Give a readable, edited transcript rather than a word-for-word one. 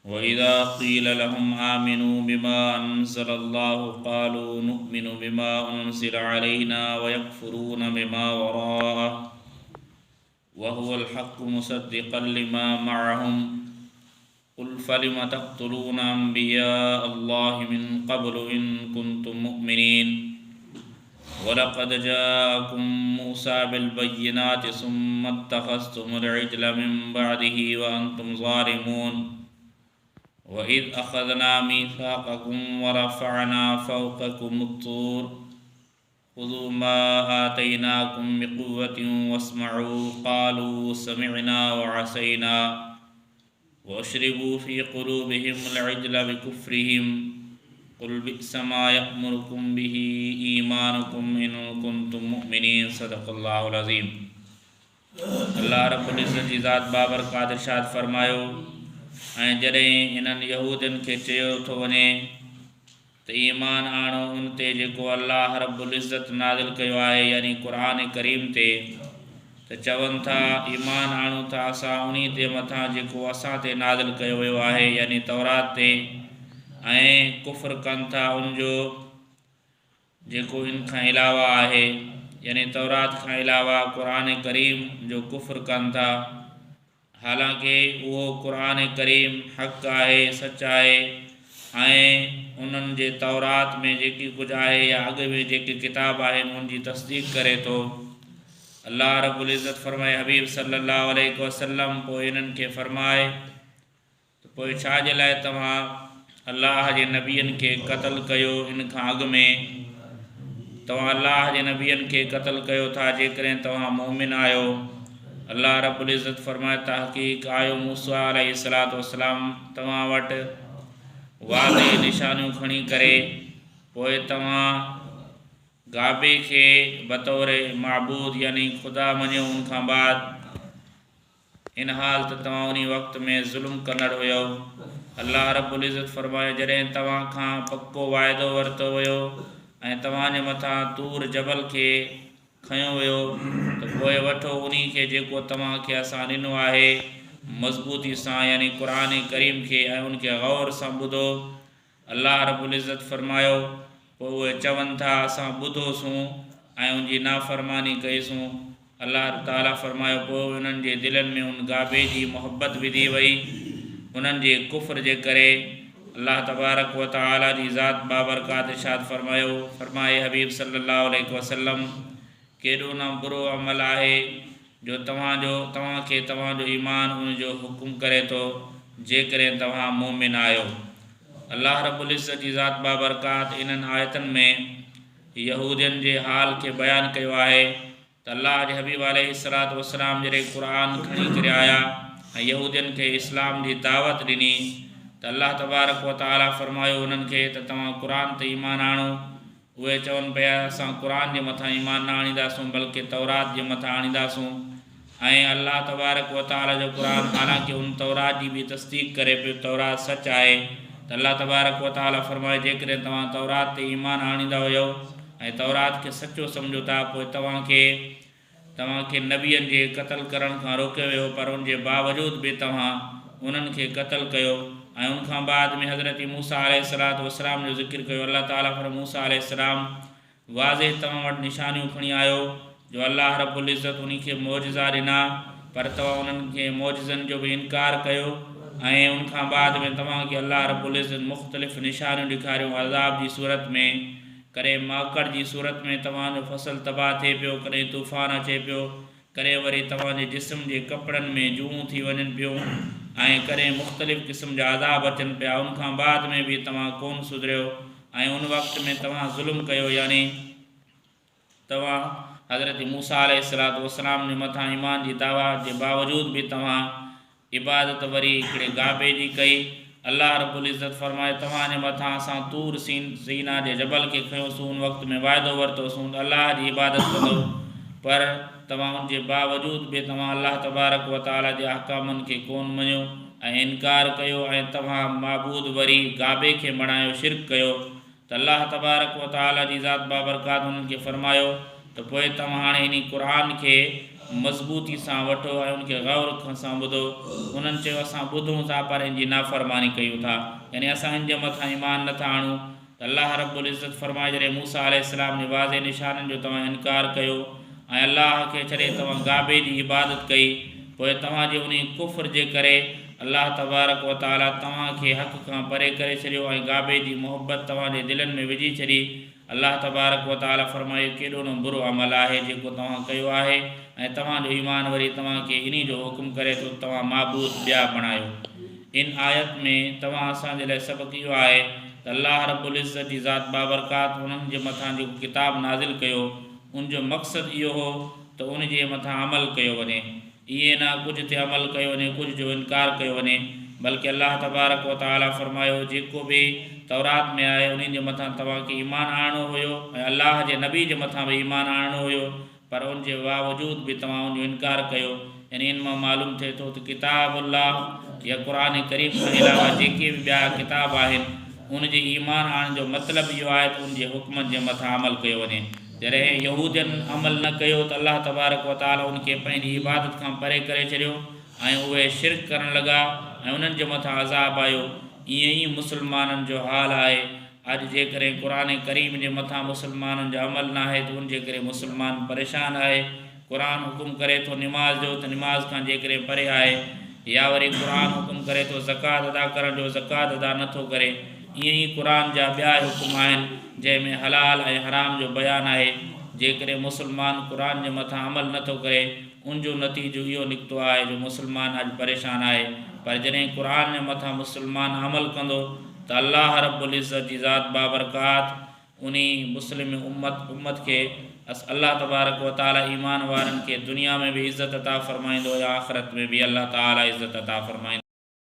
وإذا قيل لهم آمنوا بما أنزل الله قالوا نؤمن بما أنزل علينا ويكفرون بما وراءه وهو الحق مصدقا لما معهم قل فلم تقتلون أنبياء الله من قبل إن كنتم مؤمنين ولقد جاءكم موسى بالبينات ثم اتخذتم العجل من بعده وأنتم ظالمون وإذ أخذنا ميثاقكم ورفعنا فوقكم الطور خذوا ما آتيناكم بقوة واسمعوا قالوا سمعنا وعصينا وأشربوا في قلوبهم العجل بكفرهم قل بئس ما يأمركم به إيمانكم إن كنتم مؤمنين صدق الله العظيم अल्लाह रब्बुल इज़्ज़त जी ज़ात बाबरकात इरशाद फरमायो ऐं जॾहिं इन्हनि यहूदियुनि खे चयो थो वञे त ईमान आणो उन ते जेको अल्लाह रब्बुल इज़्ज़त नाज़िल कयो आहे यानी क़ुरान करीम ते त चवनि था ईमान आणूं था असां उन ते मथां जेको असां ते नाज़िल कयो वियो आहे यानी तौरात ते ऐं कुफ़्र कनि था उनजो जेको इन खां अलावा आहे यानी तौरात खां अलावा क़ुरान करीम जो कुफ़्र कनि था हालांकि उहो क़ुरान करीम हक़ आहे सच आहे ऐं उन्हनि जे तौरात में जेकी कुझु आहे या अॻु में जेके किताब आहिनि उनजी तस्दीक़ करे थो अल्लाह रब्बुल इज़्ज़त फरमाए हबीब सल्लल्लाहु अलैहि वसल्लम पोइ इन्हनि खे फरमाए त पोइ छा जे लाइ तव्हां अल्लाह जे नबियनि खे क़त्ल कयो इन खां अॻु में तव्हां अल्लाह जे नबियनि खे क़त्ल कयो था जेकॾहिं तव्हां मोमिन आहियो अल्लाह रब्बुल इज़्ज़त फरमाए तहक़ीक़ आयो मूसा अलैहिस्सलातु वस्सलाम तव्हां वटि वाज़े निशानियूं खणी करे पोइ तव्हां गाबे खे बतौर माबूद यानी ख़ुदा मञियो उन खां बाद इन हाल त तव्हां उन वक़्त में ज़ुल्म कंदड़ हुयो अल्लाह रब्बुल इज़्ज़त फरमाए जॾहिं तव्हां खां पको वाइदो वरितो वियो ऐं तव्हांजे मथां तूर जबल खे खयो वियो त पोइ वठो उन खे जेको तव्हांखे असां ॾिनो आहे मज़बूती सां यानी क़ुरान करीम खे ऐं उनखे गौर सां ॿुधो अल्लाह रब्बुल इज़्ज़त फरमायो पोइ उहे चवनि था असां ॿुधोसूं ऐं उनजी नाफ़रमानी कईसूं अल्लाह ताला फरमायो पोइ उन्हनि जे दिलनि में उन गाबे जी मोहबत विधी वई उन्हनि जे कुफ़्र जे करे अल्लाह तबारक व तआला जी ज़ात बाबरकात इरशाद फरमाए हबीब सल्लल्लाहु अलैहि वसल्लम केॾो न बुरो अमल आहे जो तव्हांखे तव्हांजो ईमान उनजो हुकुम करे थो जेकॾहिं तव्हां मोमिन आहियो अल्लाह रब्बुल इज़्ज़त जी ज़ात बाबरकात इन्हनि आयतनि में यहूदियुनि जे हाल खे बयानु कयो आहे त अल्लाह जे हबीब अलैहिस्सलातु वस्सलाम जॾहिं क़ुरान खणी करे आया ऐं यहूदियुनि खे इस्लाम जी दावत ॾिनी त अल्लाह तबारक व तआला फरमायो उन्हनि खे त तव्हां क़ुरान ते ईमान आणो उहे चवनि पिया असां क़ुरान जे मथां ईमान न आणींदासूं बल्कि तौरात जे मथां आणींदासूं ऐं अल्लाह तबारक व तआला जो क़ुरान हालांकि उन तौरात जी बि तस्दीक़ करे पियो तौरात सच आहे त अल्लाह तबारक व तआला फरमाए जेकॾहिं तव्हां तौरात ते ईमान आणींदा हुयो ऐं तौरात खे सचो सम्झो था पोइ तव्हांखे नबियनि जे क़त्ल करण खां रोकियो वियो पर उनजे बावजूद बि तव्हां उन्हनि खे क़त्ल कयो ऐं उनखां बाद में हज़रत मूसा अलैहिस्सलातु वस्सलाम जो ज़िक्र कयो अल्लाह ताला फरमाए मूसा अलैहिस्सलाम वाज़े तव्हां वटि निशानियूं खणी आयो जो अल्लाह रब्बुल इज़्ज़त उन खे मौजिज़ा ॾिना पर तव्हां उन्हनि खे मौजिज़नि जो बि इनकार कयो ऐं उनखां बाद में तव्हांखे अल्लाह रब्बुल इज़्ज़त मुख़्तलिफ़ निशानियूं ॾेखारियूं अज़ाब जी सूरत में कॾहिं माकड़ जी सूरत में तव्हांजो फसल तबाह थिए पियो कॾहिं तूफ़ान अचे पियो कॾहिं वरी तव्हांजे जिस्म जे कपिड़नि में जूं थी वञनि पियूं ऐं कॾहिं मुख़्तलिफ़ क़िस्म जा अज़ाब अचनि पिया उनखां बाद में बि तव्हां कोन सुधरियो ऐं उन वक़्त में तव्हां ज़ुल्म कयो यानी तव्हां हज़रत मूसा अलैहिस्सलातु वस्सलाम जे मथां ईमान जी दावा जे बावजूद बि तव्हां इबादत वरी हिकिड़े गाबे जी कई अल्लाह रब्बुल इज़्ज़त फरमाए तव्हांजे मथां असां तूर सीना जे जबल खे खयोसीं उन वक़्त में वाइदो वरितोसीं अल्लाह जी इबादत कंदो पर तव्हां उनजे बावजूद बि तव्हां अल्लाह तबारक व तआला जे अहकामनि खे कोन मञियो ऐं इनकार कयो ऐं तव्हां माबूद वरी गाबे खे बणायो शिरक कयो त अल्लाह तबारक व तआला जी ज़ात बाबरकात उन्हनि खे फरमायो त पोइ तव्हां हाणे इन क़ुरान खे मज़बूती सां वठो ऐं उनखे गौर सां ॿुधो। उन्हनि चयो असां ॿुधूं था पर इन जी नाफ़रमानी कयूं था, यानी असां इन जे मथां ईमान नथा आणूं। त अल्लाह रब्बुल इज़्ज़त फरमाए जॾहिं मूसा अलैहिस्सलाम जे वाज़े निशाननि जो तव्हां इनकार कयो ऐं अल्लाह खे छॾे तव्हां गाबे जी इबादत कई, पोइ तव्हांजे उन कुफ़्र जे करे अल्लाह तबारक व तआला तव्हांखे हक़ खां परे करे छॾियो ऐं गाबे जी मोहबत तव्हांजे दिलनि में विझी छॾी। अल्लाह तबारक व तआला फरमायो केॾो न बुरो अमल आहे जेको तव्हां कयो आहे ऐं तव्हांजो ईमान वरी तव्हांखे इन जो हुकुम करे थो तव्हां माबूद ॿिया बणायो। इन आयत में तव्हां असांजे लाइ सबक़ इहो आहे त अल्लाह रब्बुल इज़्ज़त जी ज़ात बाबरकात उन्हनि जे मथां जेको किताब नाज़िल कयो उनजो मक़सदु इहो हो त उन जे मथां अमल कयो वञे। इहे न कुझु ते अमल कयो वञे, कुझु जो इनकार कयो वञे, बल्कि अल्लाह तबारक व तआला फरमायो जेको बि तौरात में आहे उन्हनि जे मथां तव्हांखे ईमान आणणो हुयो ऐं अल्लाह जे नबी जे मथां बि ईमान आणणो हुयो, पर उनजे बावजूद बि तव्हां उनजो इनकार कयो। यानी इन मां मालूम थिए थो त किताबुल्लाह या क़ुरान करीम खां अलावा जेके बि ॿिया किताब आहिनि उनजे ईमान आणण जो मतिलबु इहो आहे त उनजे हुकमनि जे मथां अमल कयो वञे। जॾहिं यहूदियुनि अमल न कयो त अल्लाह तबारक व तआला उनखे पंहिंजी इबादत खां परे करे छॾियो ऐं उहे शिरक करणु लॻा ऐं उन्हनि जे मथां अज़ाब आयो। ईअं ई मुस्लमाननि जो हाल आहे। अॼु जेकॾहिं क़ुरान करीम जे मथां मुस्लमाननि जो अमल न आहे त उनजे करे मुस्लमान परेशान आहे। क़ुरान हुकुम करे थो निमाज़ जो त निमाज़ खां जेकॾहिं परे आहे, या वरी क़ुरान हुकुम करे थो ज़कात अदा करण जो ज़कात अदा नथो करे। ईअं ई क़ुरान जा ॿिया हुकुम आहिनि जंहिंमें हलाल ऐं हराम जो बयानु आहे। जेकॾहिं मुस्लमान क़ुरान जे मथां अमल नथो करे उनजो नतीजो इहो निकितो आहे जो मुस्लमान अॼु परेशान आहे। पर जॾहिं क़ुरान जे मथां मुस्लमान अमल कंदो त अल्लाह रब्बुल इज़्ज़त जी ज़ात बाबरकात उन मुस्लिम उम्मत खे अल्लाह तबारक व तआला ईमान वारनि खे दुनिया में बि इज़्ज़त अता फ़रमाईंदो या आख़िरत में बि अल्लाह ताला इज़्ज़त अता फ़रमाईंदो।